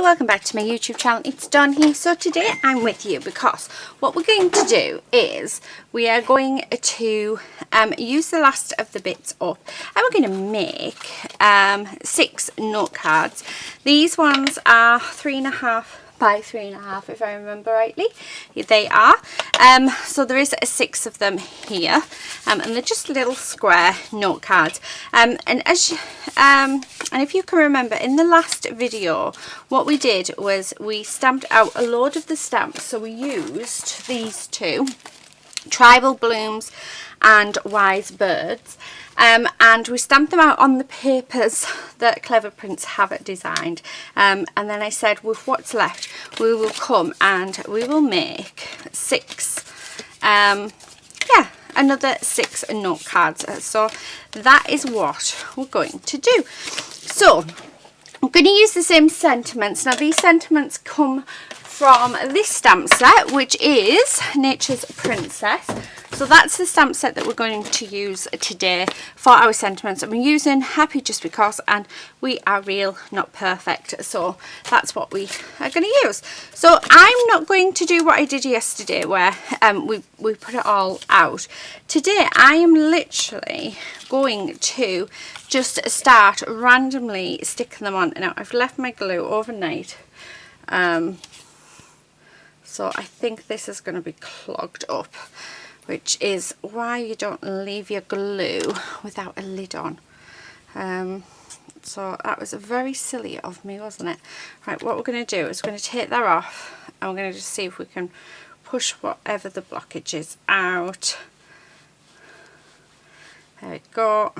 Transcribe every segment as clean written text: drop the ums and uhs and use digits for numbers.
welcome back to my YouTube channel. It's Dawn here. So today I'm with you because what we're going to do is we are going to use the last of the bits up, and we're going to make 6 note cards. These ones are 3.5 by 3.5 if I remember rightly. They are. So there is 6 of them here, and they're just little square note cards. And if you can remember, in the last video what we did was we stamped out a load of the stamps. So we used these two, Tribal Blooms and Wise Birds, and we stamped them out on the papers that Clever Prints have designed, and then I said with what's left we will come and we will make 6 another 6 note cards. So that is what we're going to do. So I'm going to use the same sentiments. Now these sentiments come from this stamp set, which is Nature's Princess. So that's the stamp set that we're going to use today for our sentiments. I'm using Happy Just Because, and we are real, not perfect. So that's what we are going to use. So I'm not going to do what I did yesterday where we put it all out. Today I am literally going to just start randomly sticking them on. Now I've left my glue overnight. So I think this is going to be clogged up, which is why you don't leave your glue without a lid on. So that was very silly of me, wasn't it? Right, what we're going to do is we're going to take that off, and we're going to just see if we can push whatever the blockage is out. There we go.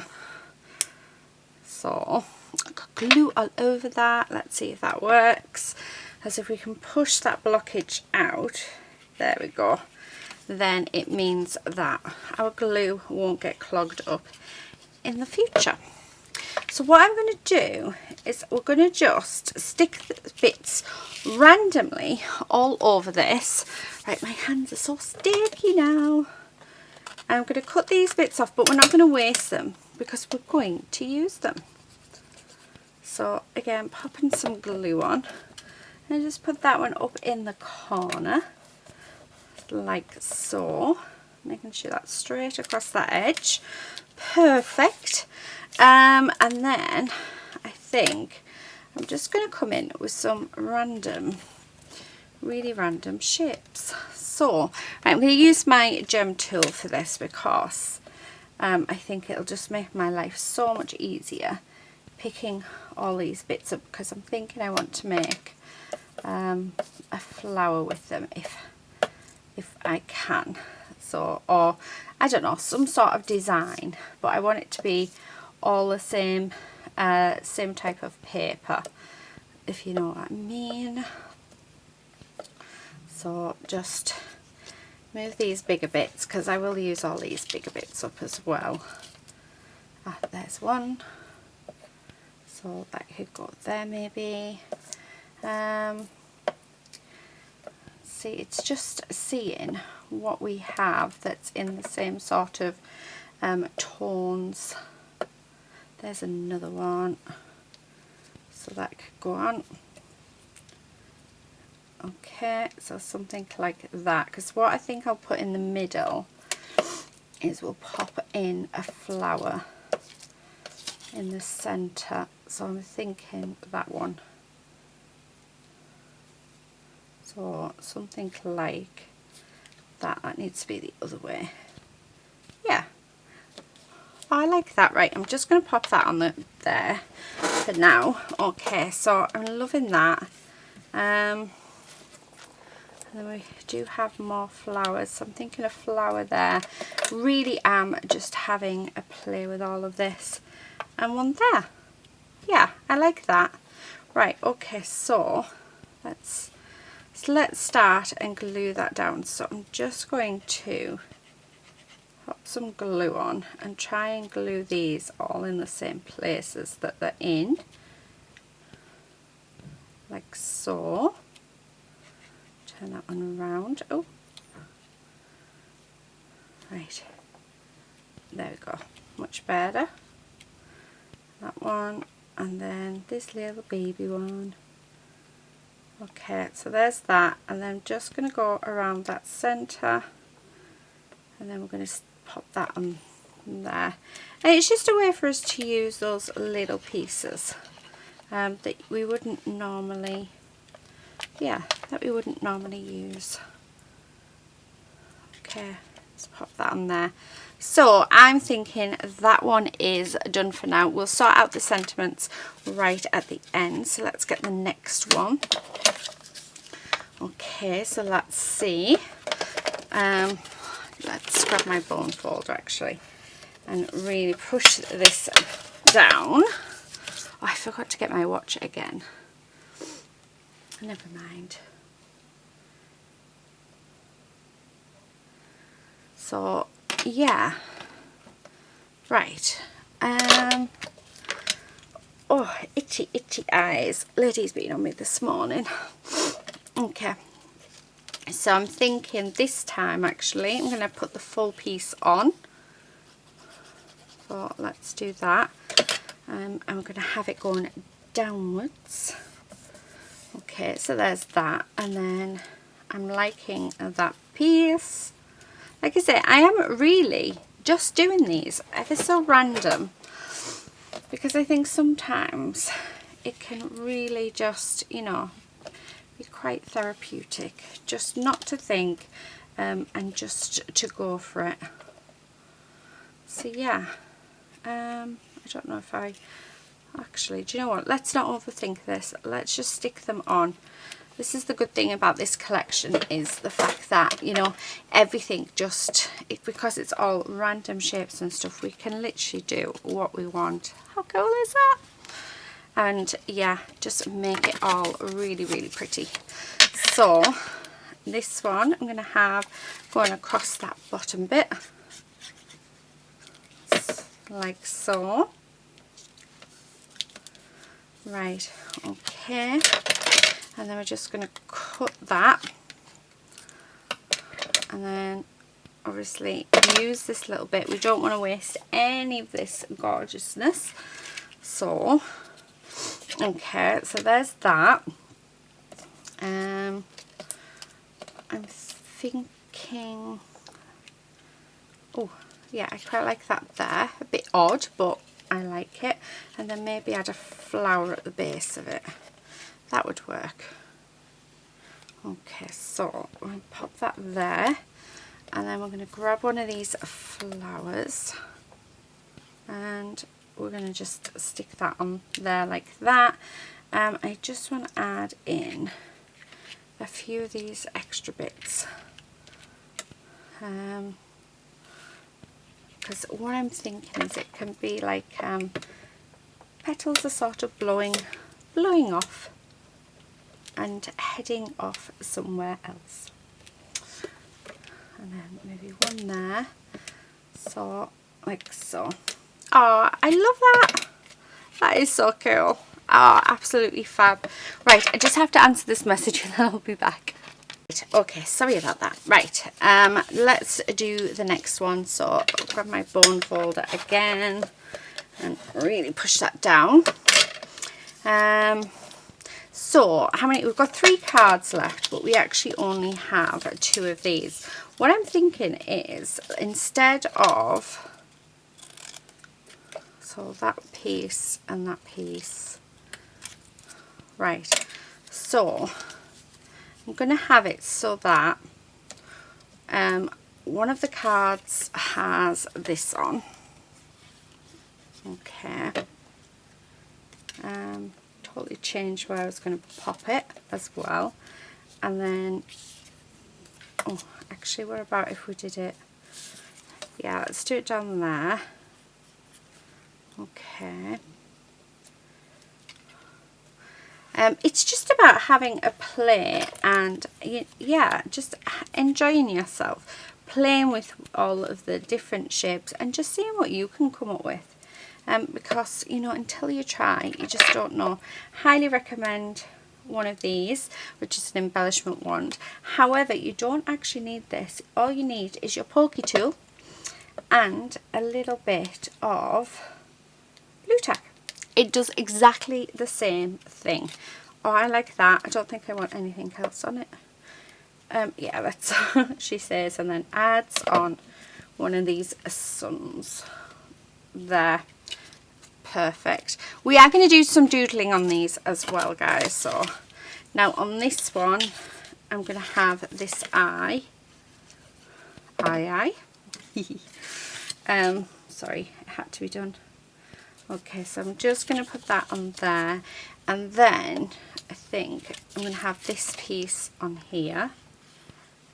So I've got glue all over that. Let's see if that works. As if we can push that blockage out, there we go, then it means that our glue won't get clogged up in the future. So what I'm going to do is we're going to just stick the bits randomly all over this. Right, my hands are so sticky now. I'm going to cut these bits off, but we're not going to waste them because we're going to use them. So again, popping some glue on. And just put that one up in the corner, like so, making sure that's straight across that edge. Perfect. And then I think I'm just going to come in with some random, really random shapes. So right, I'm going to use my gem tool for this because I think it'll just make my life so much easier picking all these bits up, because I'm thinking I want to make a flower with them if I can. So, or I don't know, some sort of design, but I want it to be all the same type of paper, if you know what I mean. So just move these bigger bits, because I will use all these bigger bits up as well. There's one, so that could go there maybe. See, it's just seeing what we have that's in the same sort of tones. There's another one, so that could go on. Okay, so something like that, because what I think I'll put in the middle is we'll pop in a flower in the center. So I'm thinking that one. So something like that. That needs to be the other way. Yeah, I like that. Right, I'm just going to pop that on there for now. Okay, so I'm loving that. And then we do have more flowers, so I'm thinking a flower there. Really am just having a play with all of this, and one there. Yeah, I like that. Right, okay, so let's start and glue that down. So I'm just going to pop some glue on and try and glue these all in the same places that they're in, like so. Turn that one around. Oh, right, there we go, much better. That one, and then this little baby one. Okay, so there's that, and then I'm just going to go around that centre, and then we're going to pop that on there. And it's just a way for us to use those little pieces that we wouldn't normally, that we wouldn't normally use. Okay, let's pop that on there. So I'm thinking that one is done for now. We'll sort out the sentiments right at the end. So let's get the next one. Okay, so let's see. Let's grab my bone folder actually and really push this down. Oh, I forgot to get my watch again. Never mind. So yeah, right. Oh, itchy eyes. Lady's been on me this morning. Okay, so I'm thinking this time actually I'm going to put the full piece on. So let's do that. And we're going to have it going downwards. Okay, so there's that, and then I'm liking that piece. Like I say, I am really just doing these ever so random, because I think sometimes it can really just, you know, be quite therapeutic just not to think and just to go for it. So yeah, I don't know if I actually, do you know what, let's not overthink this, let's just stick them on. This is the good thing about this collection, is the fact that, you know, everything just, because it's all random shapes and stuff, we can literally do what we want. How cool is that? And yeah, just make it all really, really pretty. So this one I'm going to have going across that bottom bit, like so. Right, okay. And then we're just going to cut that, and then obviously use this little bit. We don't want to waste any of this gorgeousness. So okay, so there's that. I'm thinking, oh yeah, I quite like that there. A bit odd, but I like it. And then maybe add a flower at the base of it. That would work. Okay, so I'm going to pop that there, and then we're going to grab one of these flowers, and we're going to just stick that on there like that. I just want to add in a few of these extra bits, because what I'm thinking is it can be like petals are sort of blowing off and heading off somewhere else. And then maybe one there, so like so. Oh, I love that. That is so cool. Oh, absolutely fab. Right, I just have to answer this message and then I'll be back. Okay, sorry about that. Right, let's do the next one. So I'll grab my bone folder again and really push that down. So how many? We've got 3 cards left, but we actually only have 2 of these. What I'm thinking is, instead of, so that piece and that piece, right, so I'm going to have it so that one of the cards has this on. Okay. Totally changed where I was going to pop it as well. And then, oh, actually, what about if we did it? Yeah, let's do it down there. Okay. It's just about having a play and, yeah, just enjoying yourself, playing with all of the different shapes and just seeing what you can come up with. Because, you know, until you try, you just don't know. Highly recommend one of these, which is an embellishment wand. However, you don't actually need this. All you need is your pokey tool and a little bit of blue tack. It does exactly the same thing. Oh, I like that. I don't think I want anything else on it. Yeah, that's she says, and then adds on one of these suns there. Perfect. We are going to do some doodling on these as well, guys. So now on this one, I'm going to have this eye. Sorry, it had to be done. Okay, so I'm just going to put that on there, and then I think I'm going to have this piece on here.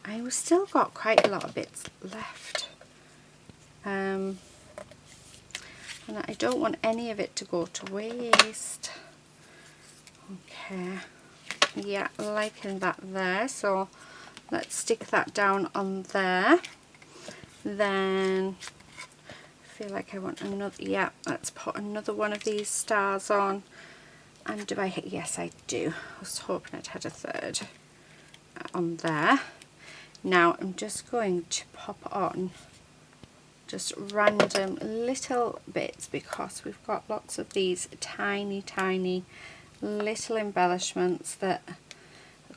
I've still got quite a lot of bits left, and I don't want any of it to go to waste. Okay, yeah, liking that there, so let's stick that down on there. Then I feel like I want another, yeah, let's put another one of these stars on. And do I, yes I do, I was hoping I'd had a third on there. Now I'm just going to pop on just random little bits, because we've got lots of these tiny little embellishments that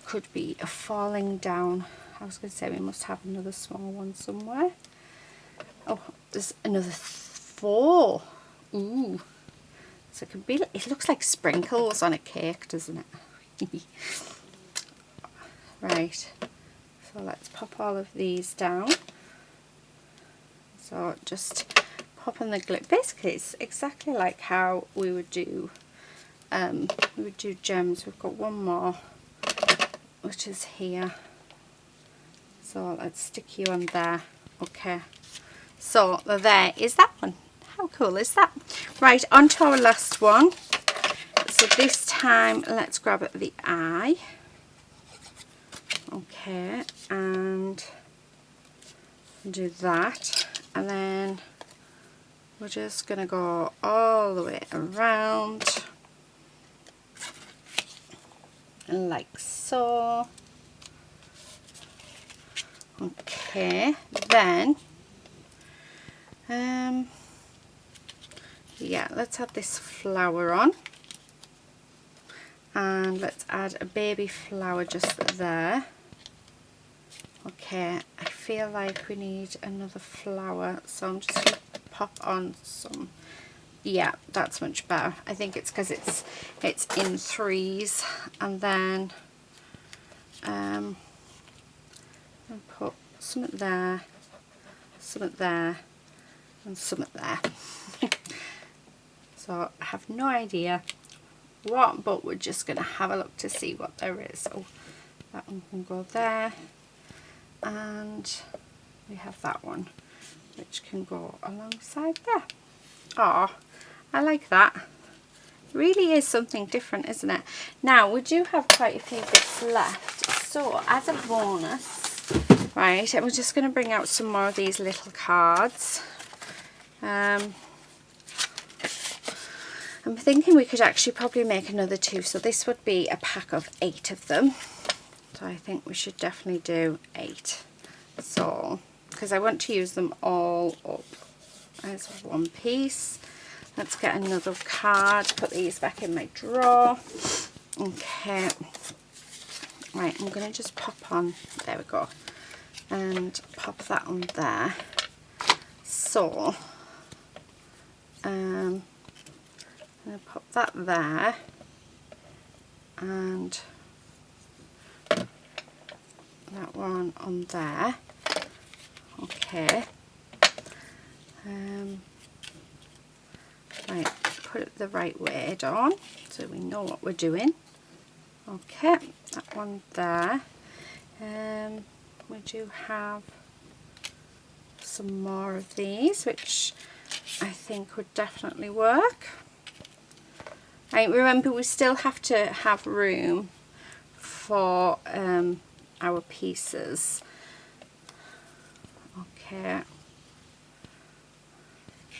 could be falling down. I was going to say we must have another small one somewhere. Oh, there's another 4. Ooh, so it can be, it looks like sprinkles on a cake, doesn't it? Right, so let's pop all of these down. So just pop in the glitter. Basically it's exactly like how we would do gems. We've got one more, which is here. So let's stick you on there. Okay, so there is that one. How cool is that? Right, on to our last one. So this time let's grab the eye. Okay, and do that, and then we're just going to go all the way around like so. Okay, then yeah, let's add this flower on, and let's add a baby flower just there. Okay, I feel like we need another flower, so I'm just going to pop on some. Yeah, that's much better. I think it's because it's in 3s, and then and put something there, something there, and something there. So I have no idea what, but we're just going to have a look to see what there is. So that one can go there, and we have that one which can go alongside there. Oh, I like that. It really is something different, isn't it? Now we do have quite a few bits left, so as a bonus, right, we're just going to bring out some more of these little cards. I'm thinking we could actually probably make another 2, so this would be a pack of 8 of them. So I think we should definitely do 8. So, because I want to use them all up. There's one piece. Let's get another card, put these back in my drawer. Okay. Right, I'm going to just pop on, there we go, and pop that on there. So, I'm going to pop that there, and that one on there. Okay. Right, put it the right way on so we know what we're doing. Okay, that one there. We do have some more of these, which I think would definitely work. Right, remember we still have to have room for our pieces. Okay.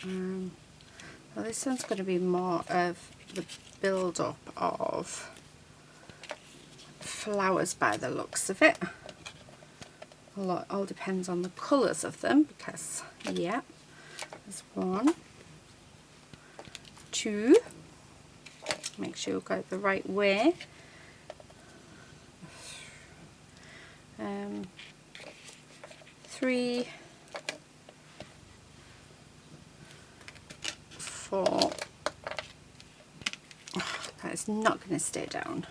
Well, this one's going to be more of the build-up of flowers by the looks of it. All depends on the colours of them, because, yeah, there's 1, 2, make sure you've got it the right way, 3, 4. Oh, that is not going to stay down.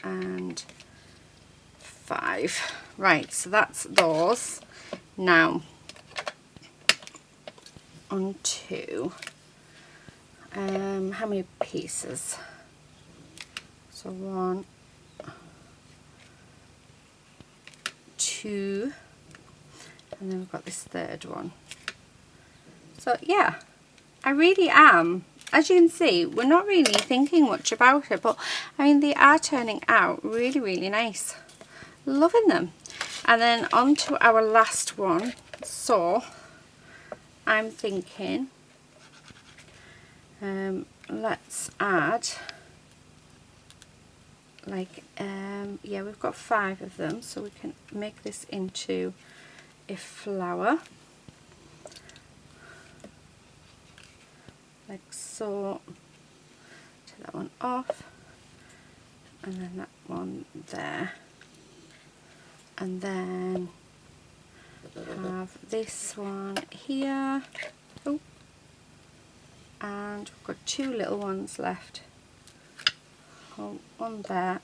And 5. Right, so that's those. Now on to how many pieces? So 1, 2, and then we've got this third one. So yeah, I really am, as you can see, we're not really thinking much about it, but I mean they are turning out really, really nice. Loving them. And then on to our last one. So I'm thinking let's add like yeah, we've got 5 of them, so we can make this into a flower like so. Take that one off, and then that one there, and then have this one here. Oh, and we've got 2 little ones left. Oh, one there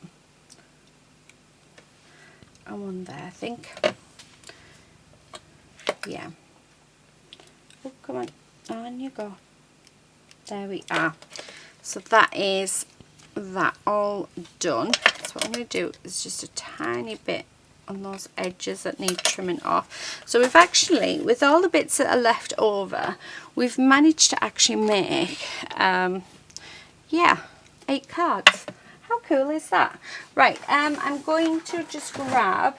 and one there, I think. Yeah. Oh, come on, on you go. There we are. So that is that all done. So what I'm going to do is just a tiny bit on those edges that need trimming off. So we've actually, with all the bits that are left over, we've managed to actually make yeah, 8 cards. How cool is that? Right, I'm going to just grab,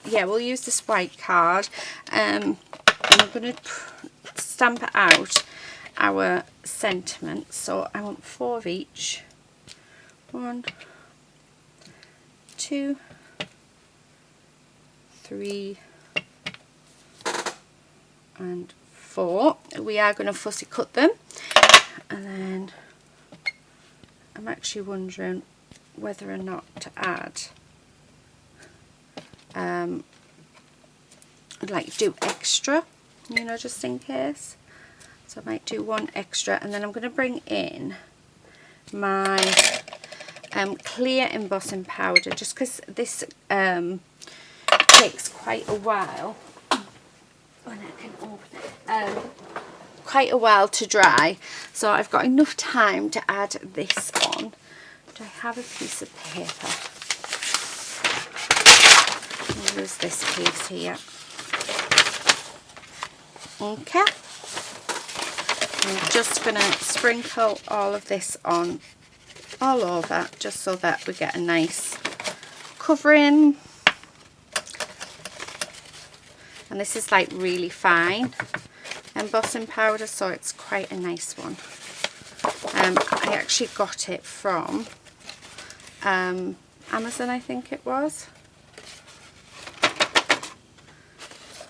yeah, we'll use this white card, and I'm going to stamp out our sentiments. So I want 4 of each. 1, 2, 3, and 4. We are going to fussy cut them, and then I'm actually wondering whether or not to add like do extra, you know, just in case. So I might do 1 extra, and then I'm going to bring in my clear embossing powder, just because this takes quite a while. When I can open it, quite a while to dry, so I've got enough time to add this on. Do I have a piece of paper? I'll use this piece here. Okay. I'm just going to sprinkle all of this on all over, just so that we get a nice covering. And this is like really fine embossing powder, so it's quite a nice one. I actually got it from Amazon, I think it was.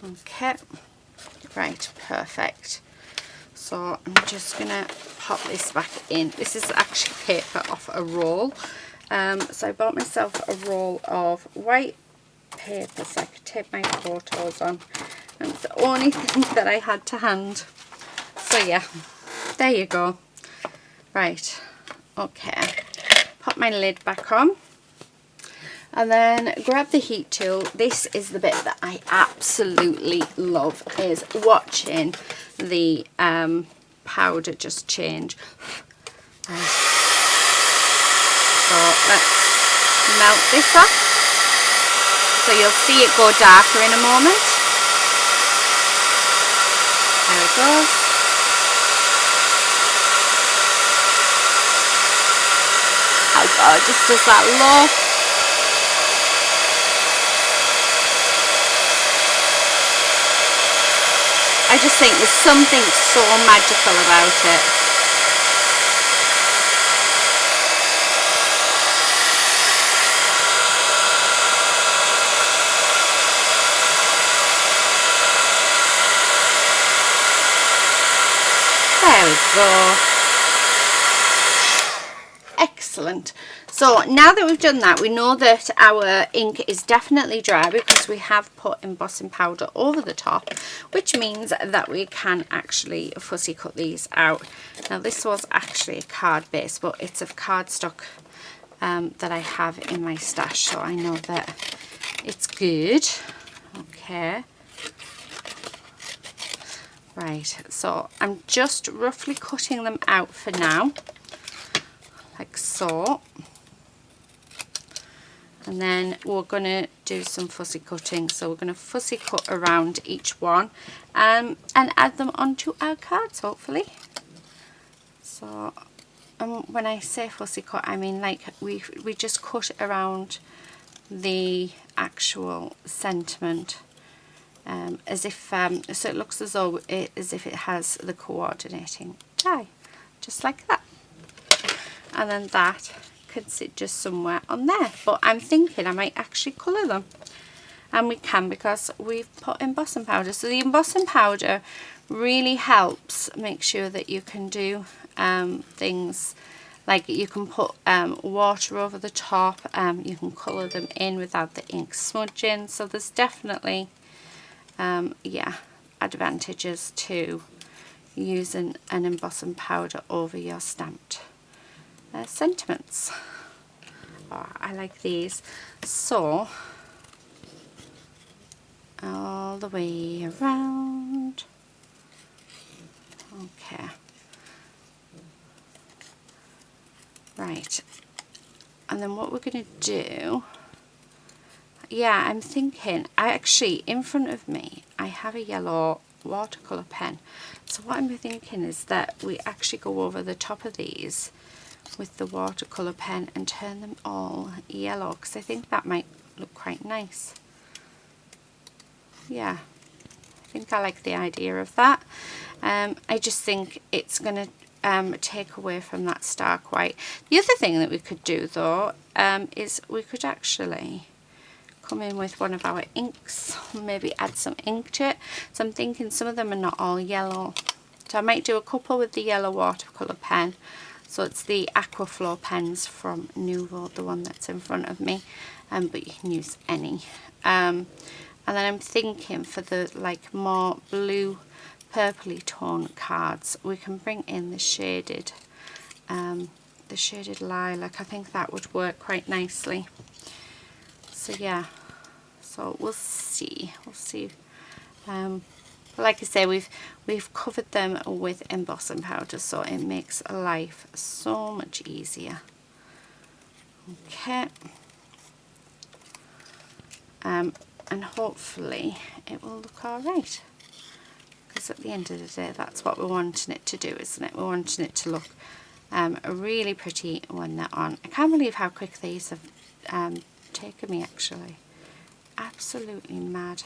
Okay, right, perfect. So I'm just gonna pop this back in. This is actually paper off a roll. So I bought myself a roll of white paper so I could take my photos on, and it's the only thing that I had to hand. So yeah, there you go. Right, okay, pop my lid back on, and then grab the heat tool. This is the bit that I absolutely love, is watching the powder just change. So let's melt this off. So you'll see it go darker in a moment. There it goes. How gorgeous does that look? I just think there's something so magical about it. There we go. Excellent. So now that we've done that, we know that our ink is definitely dry because we have put embossing powder over the top, which means that we can actually fussy cut these out. Now this was actually a card base, but it's of cardstock that I have in my stash, so I know that it's good. Okay. Right, so I'm just roughly cutting them out for now, like so. And then we're going to do some fussy cutting. So we're going to fussy cut around each one and add them onto our cards, hopefully. So when I say fussy cut, I mean like we just cut around the actual sentiment as if, so it looks as though as if it has the coordinating die, just like that. And then that can sit just somewhere on there, but I'm thinking I might actually colour them, and we can because we've put embossing powder. So the embossing powder really helps make sure that you can do things like you can put water over the top, you can colour them in without the ink smudging. So there's definitely yeah, advantages to using an embossing powder over your stamped sentiments. Oh, I like these. So all the way around. Okay. Right. And then what we're going to do, yeah, I'm thinking, I actually, in front of me, I have a yellow watercolour pen. So what I'm thinking is that we actually go over the top of these with the watercolour pen and turn them all yellow, because I think that might look quite nice. Yeah, I think I like the idea of that. I just think it's going to take away from that stark white. The other thing that we could do though is we could actually come in with one of our inks, maybe add some ink to it. So I'm thinking some of them are not all yellow, so I might do a couple with the yellow watercolour pen. So it's the Aquaflow pens from Nouveau, the one that's in front of me, but you can use any. And then I'm thinking for the like more blue purpley tone cards, we can bring in the shaded lilac. I think that would work quite nicely. So yeah, so we'll see. Like I say, we've covered them with embossing powder, so it makes life so much easier. Okay. And hopefully it will look alright, because at the end of the day that's what we're wanting it to do, isn't it? We're wanting it to look really pretty when they're on. I can't believe how quick these have taken me, actually. Absolutely mad.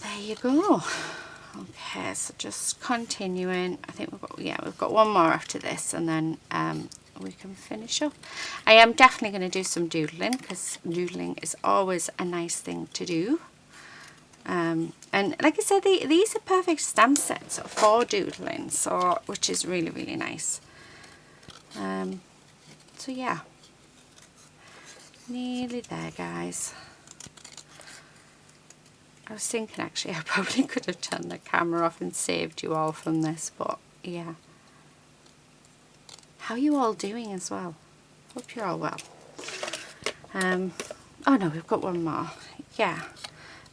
There you go. Okay, so just continuing. I think we've got one more after this, and then we can finish up. I am definitely going to do some doodling, because doodling is always a nice thing to do. And like I said, these are perfect stamp sets for doodling, so which is really, really nice. So yeah, nearly there, guys. I was thinking actually I probably could have turned the camera off and saved you all from this, but yeah. How are you all doing as well? Hope you're all well. Oh no, we've got one more. Yeah,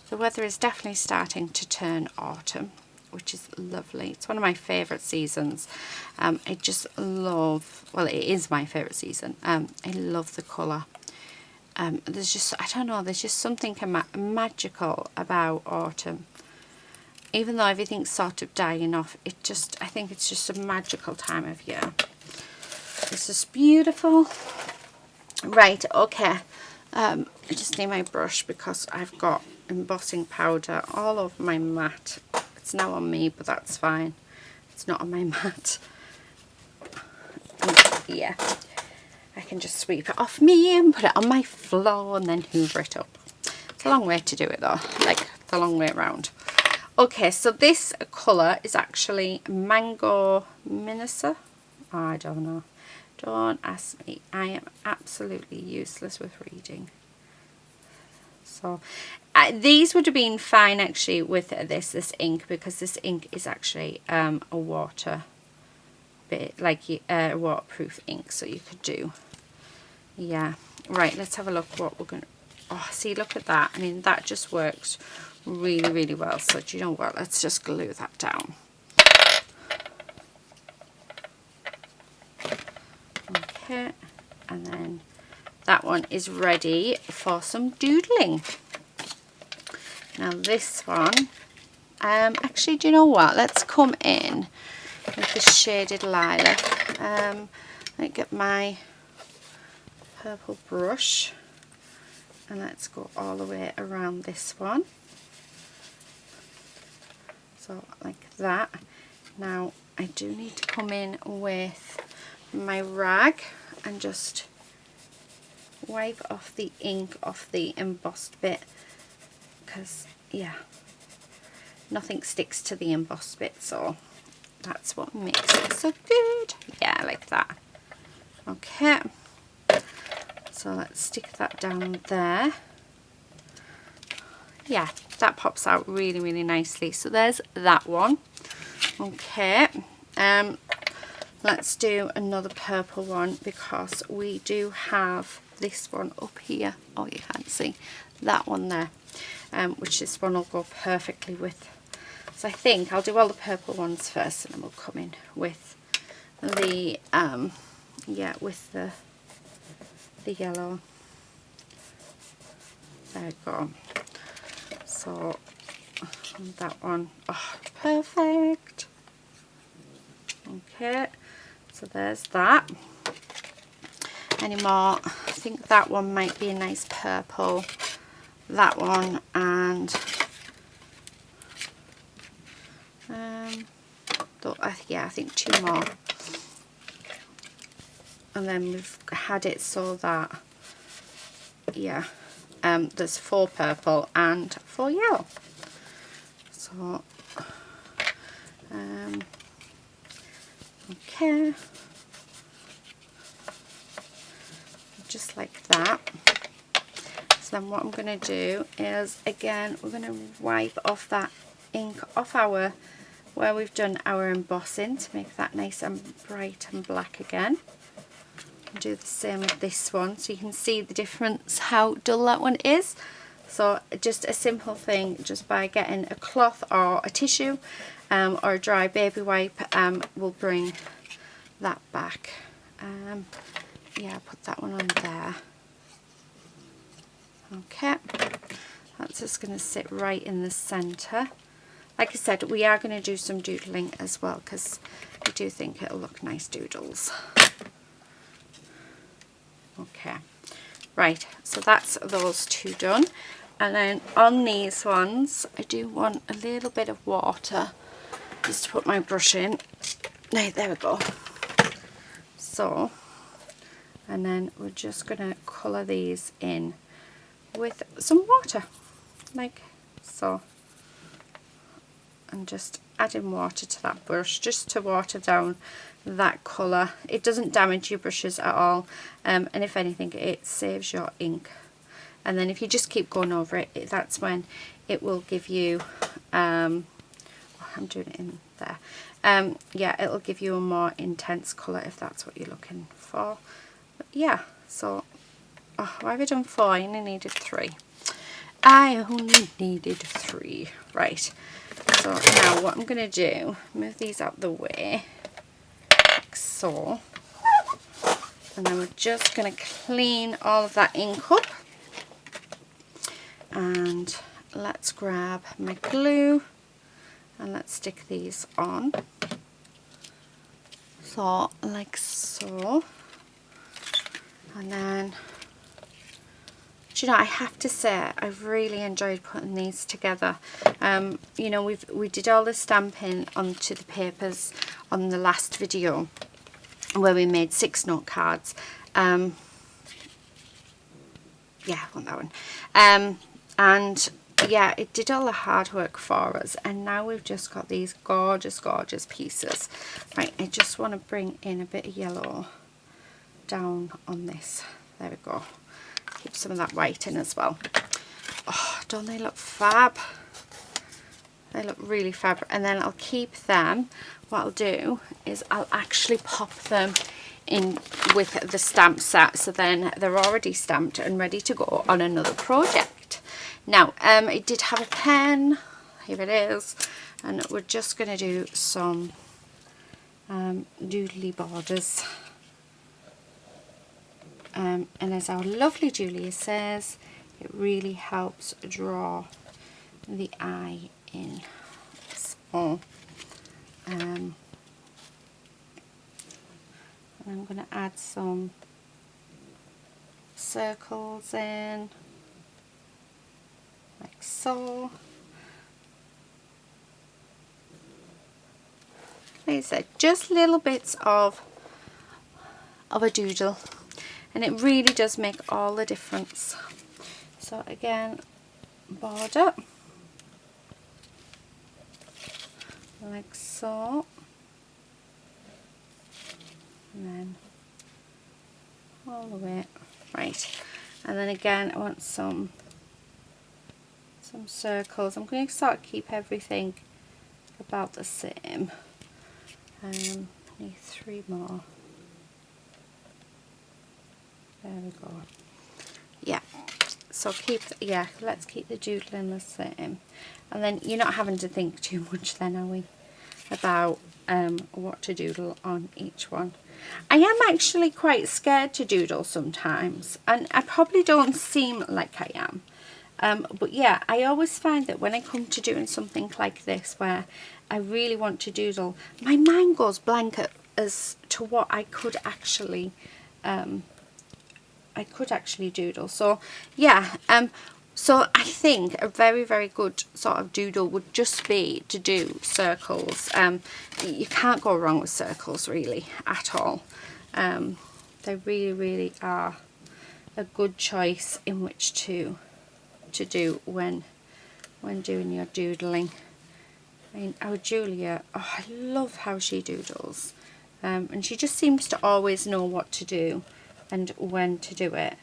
the weather is definitely starting to turn autumn, which is lovely. It's one of my favourite seasons. I just love, well, it is my favourite season. I love the colour. There's just, I don't know, there's just something magical about autumn. Even though everything's sort of dying off, I think it's just a magical time of year. It's just beautiful. Right, okay. I just need my brush because I've got embossing powder all over my mat. It's now on me, but that's fine. It's not on my mat. And yeah. I can just sweep it off me and put it on my floor and then hoover it up. It's a long way to do it though, like the long way around. Okay, so this colour is actually Mango Minasa. Oh, I don't know. Don't ask me, I am absolutely useless with reading. So these would have been fine actually with this ink, because this ink is actually a water bit, like a waterproof ink, so you could do, yeah. Right, let's have a look what we're gonna, oh, see, look at that. I mean, that just works really, really well. So do you know what, let's just glue that down. Okay, and then that one is ready for some doodling. Now this one, actually, do you know what, let's come in with the shaded lilac. Let me get my purple brush and let's go all the way around this one, so like that. Now I do need to come in with my rag and just wipe off the ink off the embossed bit, because yeah, nothing sticks to the embossed bit, so that's what makes it so good. Yeah, like that. Okay, so let's stick that down there. Yeah, that pops out really, really nicely. So there's that one. Okay, let's do another purple one, because we do have this one up here. Oh, you can't see that one there, which this one will go perfectly with. So I think I'll do all the purple ones first, and then we'll come in with the yeah, with the yellow. There we go. So that one, oh, perfect. Okay, so there's that. Any more? I think that one might be a nice purple. That one, and yeah, I think 2 more. And then we've had it so that, yeah, there's 4 purple and 4 yellow. So okay, just like that. So then what I'm going to do is, again, we're going to wipe off that ink off our, where we've done our embossing, to make that nice and bright and black again. Do the same with this one, so you can see the difference, how dull that one is. So just a simple thing, just by getting a cloth or a tissue or a dry baby wipe, will bring that back. Yeah, put that one on there. Okay, that's just going to sit right in the centre. Like I said, we are going to do some doodling as well, because I do think it'll look nice doodles. Okay, right, so that's those 2 done. And then on these ones, I do want a little bit of water just to put my brush in. Right, there we go. So, and then we're just going to colour these in with some water, like so. And just adding water to that brush, just to water down that colour. It doesn't damage your brushes at all, and if anything, it saves your ink. And then if you just keep going over it, that's when it will give you, I'm doing it in there, yeah, it'll give you a more intense colour if that's what you're looking for. But yeah, so, oh, why have I done 4? I only needed 3. I only needed 3. Right, so now what I'm going to do, move these out the way, like so, and then we're just going to clean all of that ink up. And let's grab my glue and let's stick these on. So, like so. And then, do you know, I have to say, I've really enjoyed putting these together. You know, we did all the stamping onto the papers on the last video, where we made 6 note cards. Yeah, I want that one. And yeah, it did all the hard work for us, and now we've just got these gorgeous, gorgeous pieces. Right, I just want to bring in a bit of yellow down on this. There we go. Keep some of that white in as well. Oh, don't they look fab? They look really fab. And then I'll keep them. What I'll do is I'll actually pop them in with the stamp set, so then they're already stamped and ready to go on another project. Now, I did have a pen. Here it is. And we're just going to do some doodly borders. And as our lovely Julia says, it really helps draw the eye in. So, and I'm going to add some circles in, like so. Like I said, just little bits of a doodle, and it really does make all the difference. So again, border like so, and then all the way right. And then again, I want some circles. I'm going to sort of keep everything about the same. Need 3 more. There we go. Yeah. So let's keep the doodling the same. And then you're not having to think too much then, are we? About what to doodle on each one. I am actually quite scared to doodle sometimes, and I probably don't seem like I am. But yeah, I always find that when I come to doing something like this where I really want to doodle, my mind goes blank as to what I could actually doodle. So yeah, so I think a very, very good sort of doodle would just be to do circles. You can't go wrong with circles really at all. They really, really are a good choice in which to do when doing your doodling. I mean, our Julia, oh, I love how she doodles, and she just seems to always know what to do and when to do it.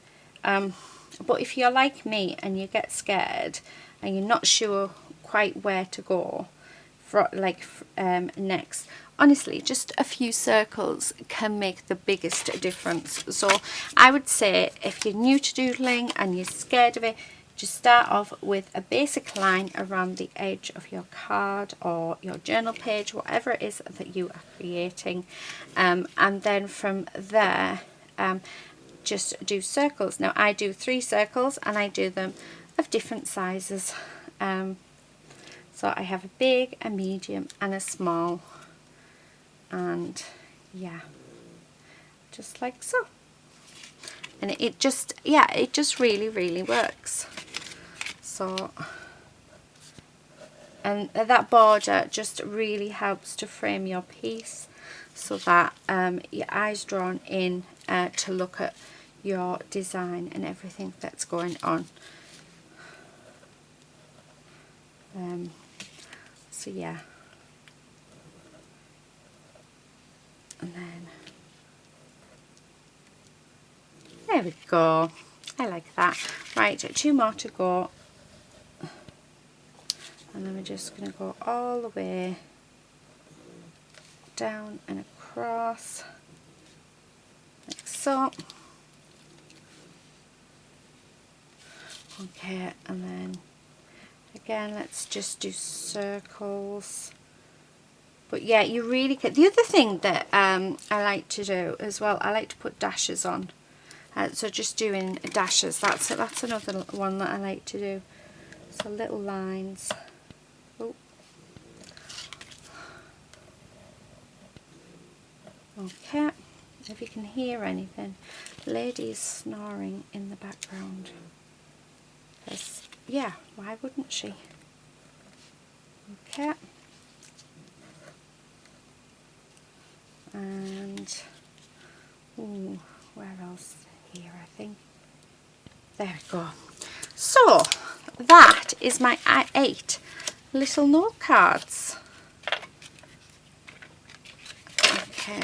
But if you're like me and you get scared and you're not sure quite where to go for next, honestly, just a few circles can make the biggest difference. So I would say if you're new to doodling and you're scared of it, just start off with a basic line around the edge of your card or your journal page, whatever it is that you are creating, and then from there just do circles. Now I do 3 circles and I do them of different sizes. So I have a big, a medium and a small, and yeah, just like so. And it just really, really works. So, and that border just really helps to frame your piece so that your eye's drawn in to look at your design and everything that's going on. So yeah, and then there we go. I like that. Right, 2 more to go. And then we're just going to go all the way down and across, like so. Okay, and then again, let's just do circles. But yeah, you really can. The other thing that I like to do as well, I like to put dashes on. So just doing dashes, that's another one that I like to do. So little lines. Oh. Okay, if you can hear anything, lady's snoring in the background. Because, yeah, why wouldn't she? Okay. And, ooh, where else? Here, I think. There we go. So that is my 8 little note cards. Okay,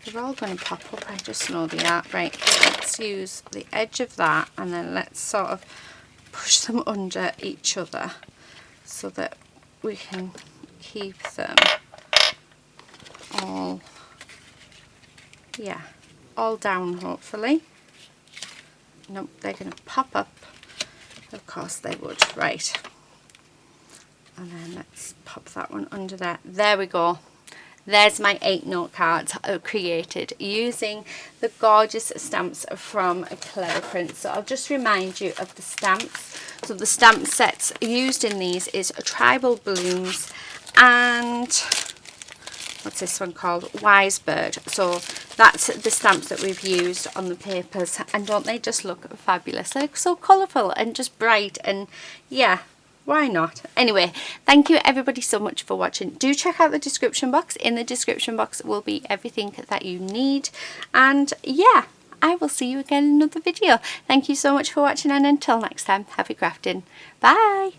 the they're all going to pop up, I just know they are. Right, let's use the edge of that and then let's sort of push them under each other so that we can keep them all, yeah, all down hopefully. Nope, they're going to pop up. Of course they would. Right. And then let's pop that one under there. There we go. There's my 8 note cards created using the gorgeous stamps from Clevery. So I'll just remind you of the stamps. So the stamp sets used in these is tribal blooms and what's this one called? Wise Bird. So that's the stamps that we've used on the papers, and don't they just look fabulous? They're so colourful and just bright, and yeah, why not? Anyway, thank you everybody so much for watching. Do check out the description box. In the description box will be everything that you need, and yeah, I will see you again in another video. Thank you so much for watching, and until next time, happy crafting. Bye.